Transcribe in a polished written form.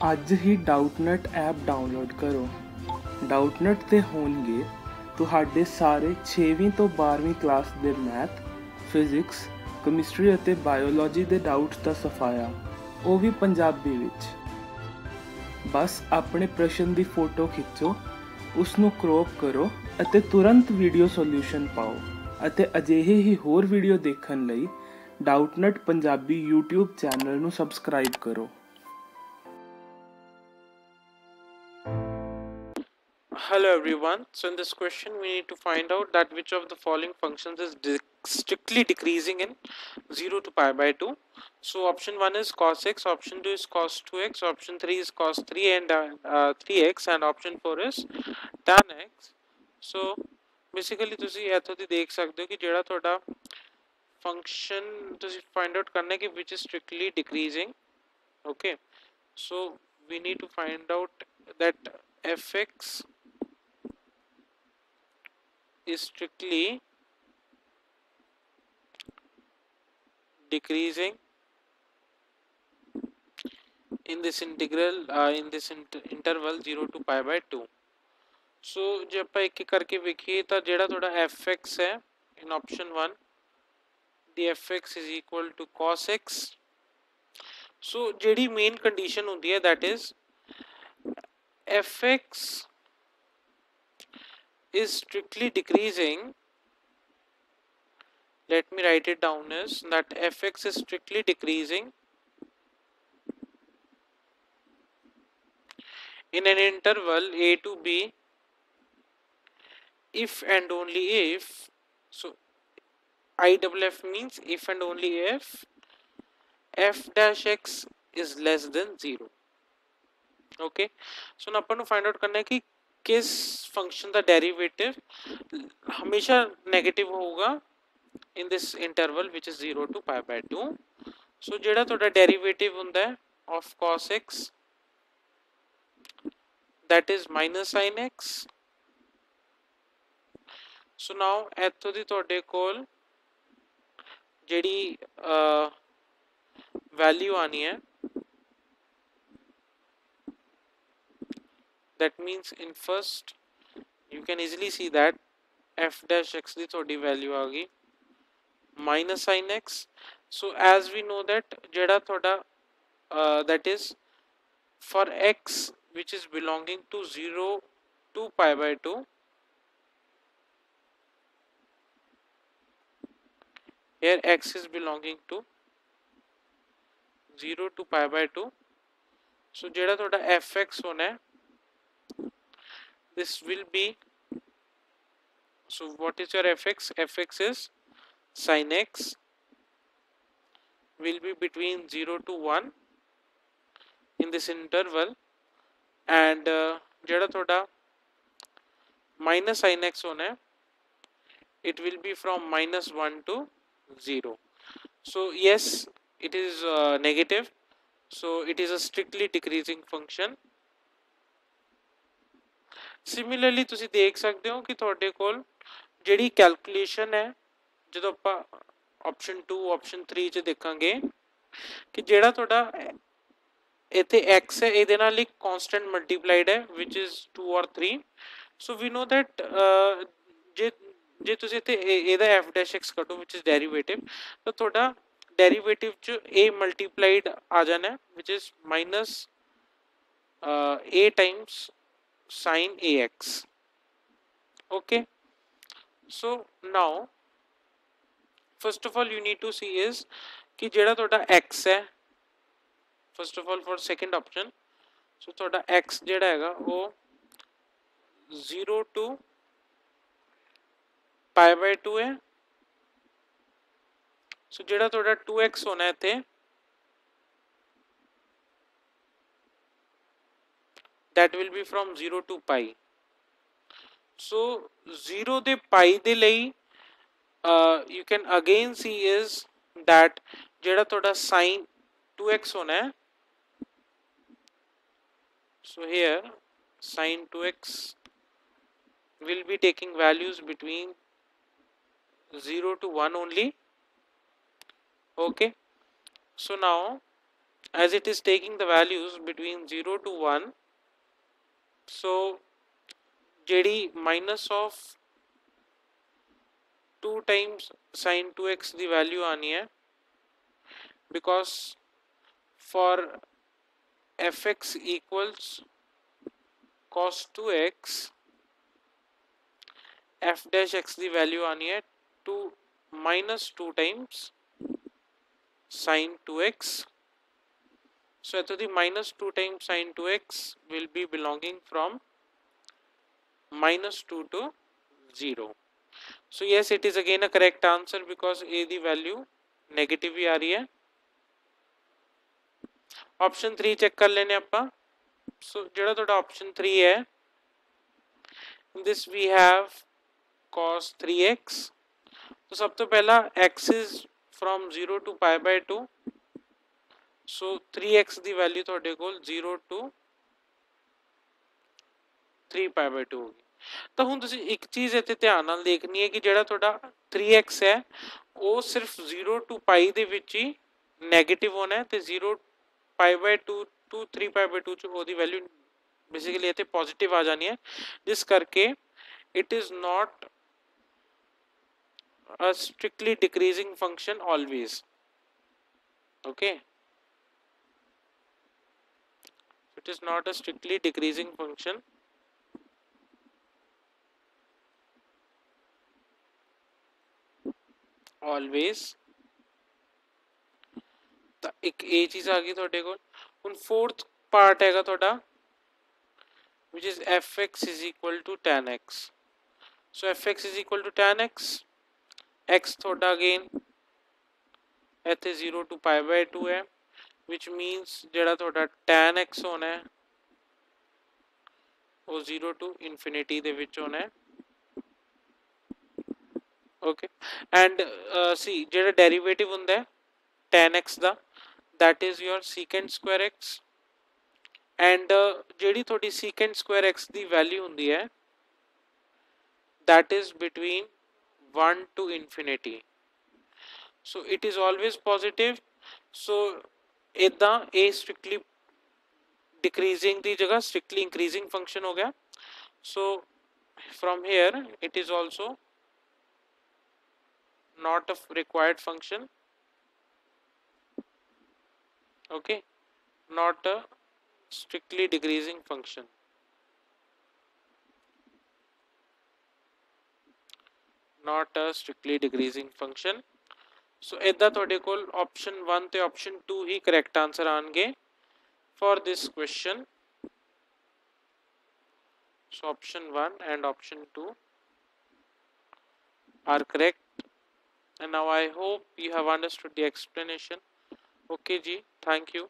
ਅੱਜ ਹੀ Doubtnut app download ਕਰੋ। ਡਾਊਟਨਟ 'ਤੇ ਹੋਣਗੇ ਤੁਹਾਡੇ ਸਾਰੇ 6ਵੀਂ ਤੋਂ 12ਵੀਂ ਕਲਾਸ ਦੇ ਮੈਥ, ਫਿਜ਼ਿਕਸ, ਕੈਮਿਸਟਰੀ ਅਤੇ ਬਾਇਓਲੋਜੀ ਦੇ ਡਾਊਟਸ ਦਾ ਸਫਾਇਆ, ਉਹ ਵੀ ਪੰਜਾਬੀ ਵਿੱਚ। ਬਸ ਆਪਣੇ ਪ੍ਰਸ਼ਨ ਦੀ ਫੋਟੋ ਖਿੱਚੋ, ਉਸ ਨੂੰ ਕ੍ਰੌਪ ਕਰੋ ਅਤੇ ਤੁਰੰਤ ਵੀਡੀਓ ਸੋਲਿਊਸ਼ਨ ਪਾਓ। ਅਤੇ ਅਜਿਹੇ ਹੀ ਹੋਰ ਵੀਡੀਓ ਦੇਖਣ ਲਈ ਡਾਊਟਨਟ ਪੰਜਾਬੀ YouTube ਚੈਨਲ ਨੂੰ ਸਬਸਕ੍ਰਾਈਬ ਕਰੋ। Hello everyone. So in this question we need to find out that which of the following functions is strictly decreasing in 0 to pi by 2. So option 1 is cos x, option 2 is cos 2x, option 3 is cos 3 and 3x and option 4 is tan x. So basically ਤੁਸੀਂ ਇੱਥੋਂ ਦੀ ਦੇਖ ਸਕਦੇ ਹੋ ਕਿ ਜਿਹੜਾ ਤੁਹਾਡਾ function ਤੁਸੀਂ find out ਕਰਨਾ ਹੈ ਕਿ which is strictly decreasing. Okay, so we need to find out that fx is strictly decreasing in this integral in this interval 0 to pi by 2. So ਜੇ ਆਪਾਂ ਇੱਕ ਇੱਕ ਕਰਕੇ ਵੇਖੀਏ ਤਾਂ ਜਿਹੜਾ ਤੁਹਾਡਾ fx ਹੈ in option 1 the fx is equal to cos x. So ਜਿਹੜੀ main condition ਹੁੰਦੀ ਹੈ that is fx is strictly decreasing. Let me write it down as that fx is strictly decreasing in an interval a to b if and only if. So IFF means if and only if f dash x is less than 0. Okay, so now upon find out करना है कि किस function का derivative हमेशा negative होगा in this interval which is 0 to pi by 2. So ਜਿਹੜਾ ਤੁਹਾਡਾ derivative ਹੁੰਦਾ ਹੈ of cos x that is minus sin x. So now ਇੱਥੋਂ ਦੀ ਤੁਹਾਡੇ ਕੋਲ ਜਿਹੜੀ value ਆਣੀ ਹੈ that means in first you can easily see that f dash x ਦੀ ਤੁਹਾਡੀ value ਆ ਗਈ minus sin x. So as we know that ਜਿਹੜਾ ਤੁਹਾਡਾ that is for x which is belonging to 0 to pi by 2 here x is belonging to 0 to pi by 2. So ਜਿਹੜਾ ਤੁਹਾਡਾ fx ਹੋਣਾ ਹੈ this will be, so what is your fx? Fx is sin x will be between 0 to 1 in this interval and ਜਿਹੜਾ ਤੁਹਾਡਾ minus sin x ਹੋਣਾ ਹੈ it will be from minus 1 to 0. So yes, it is negative, so it is a strictly decreasing function. Similarly ਤੁਸੀਂ ਦੇਖ ਸਕਦੇ ਹੋ ਕਿ ਤੁਹਾਡੇ ਕੋਲ ਜਿਹੜੀ ਕੈਲਕੂਲੇਸ਼ਨ ਹੈ ਜਦੋਂ ਆਪਾਂ ਆਪਸ਼ਨ 2 ਆਪਸ਼ਨ 3 ਚ ਦੇਖਾਂਗੇ ਕਿ ਜਿਹੜਾ ਤੁਹਾਡਾ ਇੱਥੇ x ਹੈ ਇਹਦੇ ਨਾਲ ਇੱਕ ਕਾਂਸਟੈਂਟ ਮਲਟੀਪਲਾਈਡ ਹੈ which is 2 or 3. so we know that ਜੇ ਤੁਸੀਂ ਇੱਥੇ ਇਹਦਾ f dash x ਕੱਢੋ which is derivative ਤਾਂ ਤੁਹਾਡਾ derivative ਚ a multiplied ਆ ਜਾਣਾ which is minus a times sin ax. Okay, so now first of all you need to see is कि जेड़ा तोड़ा x है first of all for second option so तोड़ा x जेड़ा हैगा वो 0 to pi by 2 है. so जेड़ा तोड़ा 2x होना है थे that will be from 0 to pi. So 0 de pi de ਲਈ you can again see is that ਜਿਹੜਾ ਤੁਹਾਡਾ sin 2x ਹੋਣਾ ਹੈ so here sin 2x will be taking values between 0 to 1 only. Okay, so now as it is taking the values between 0 to 1, so ਜਿਹੜੀ minus of 2 times sin 2x the value आनी है, because for fx equals cos 2x, f dash x the value आनी है 2 minus 2 times sin 2x. So the minus 2 times sin 2x will be belonging from minus 2 to 0. So yes, it is again a correct answer because a the value negative ही आ रही है. Option 3 check कर लेने ਆਪਾਂ. सो ਜਿਹੜਾ ਤੁਹਾਡਾ option 3 है, in this we have cos 3x. तो सब तो पहला x is from 0 to pi by 2. So 3x the value ਤੁਹਾਡੇ ਕੋਲ 0 to 3 pi by 2 ਹੋਗੀ. ਤਾਂ ਹੁਣ ਤੁਸੀਂ ਇੱਕ ਚੀਜ਼ ਇੱਥੇ ਧਿਆਨ ਨਾਲ ਦੇਖਣੀ ਹੈ ਕਿ ਜਿਹੜਾ ਤੁਹਾਡਾ 3x ਹੈ ਉਹ ਸਿਰਫ 0 to pi ਦੇ ਵਿੱਚ ਹੀ ਨੈਗੇਟਿਵ ਹੋਣਾ ਹੈ ਤੇ 0 pi by 2 to 3 pi by 2 ਚ ਉਹਦੀ ਵੈਲਿਊ ਬੇਸਿਕਲੀ ਇੱਥੇ ਪੋਜ਼ਿਟਿਵ ਆ ਜਾਣੀ ਹੈ, ਜਿਸ ਕਰਕੇ it is not a strictly decreasing function always. Okay, it is not a strictly decreasing function. Always. ਤਾਂ ਇੱਕ ਇਹ ਚੀਜ਼ ਆ ਗਈ ਤੁਹਾਡੇ ਕੋਲ. ਹੁਣ फोर्थ ਪਾਰਟ ਹੈਗਾ ਤੁਹਾਡਾ which is fx is equal to tan x. So fx is equal to tan x. x ਤੁਹਾਡਾ again ਇੱਥੇ 0 to pi by 2 ਹੈ, which means ਜਿਹੜਾ ਤੁਹਾਡਾ tan x ਹੋਣਾ ਹੈ ਉਹ 0 to infinity ਦੇ ਵਿੱਚ ਹੋਣਾ ਹੈ. Okay, and see ਜਿਹੜਾ derivative ਹੁੰਦਾ ਹੈ tan x the, that is your secant square x, and ਜਿਹੜੀ ਤੁਹਾਡੀ secant square x ਦੀ value ਹੁੰਦੀ ਹੈ that is between 1 to infinity. So it is always positive. So इदा a strictly decreasing ਦੀ ਜਗ੍ਹਾ strictly increasing function ਹੋ ਗਿਆ. So from here it is also not a required function. Okay, not a strictly decreasing function. Not a strictly decreasing function. So इदा ਤੁਹਾਡੇ ਕੋਲ option 1 ਤੇ option 2 ਹੀ correct answer ਆਣਗੇ for this question. So option 1 and option 2 are correct. And now I hope you have understood the explanation. Okay ji, thank you.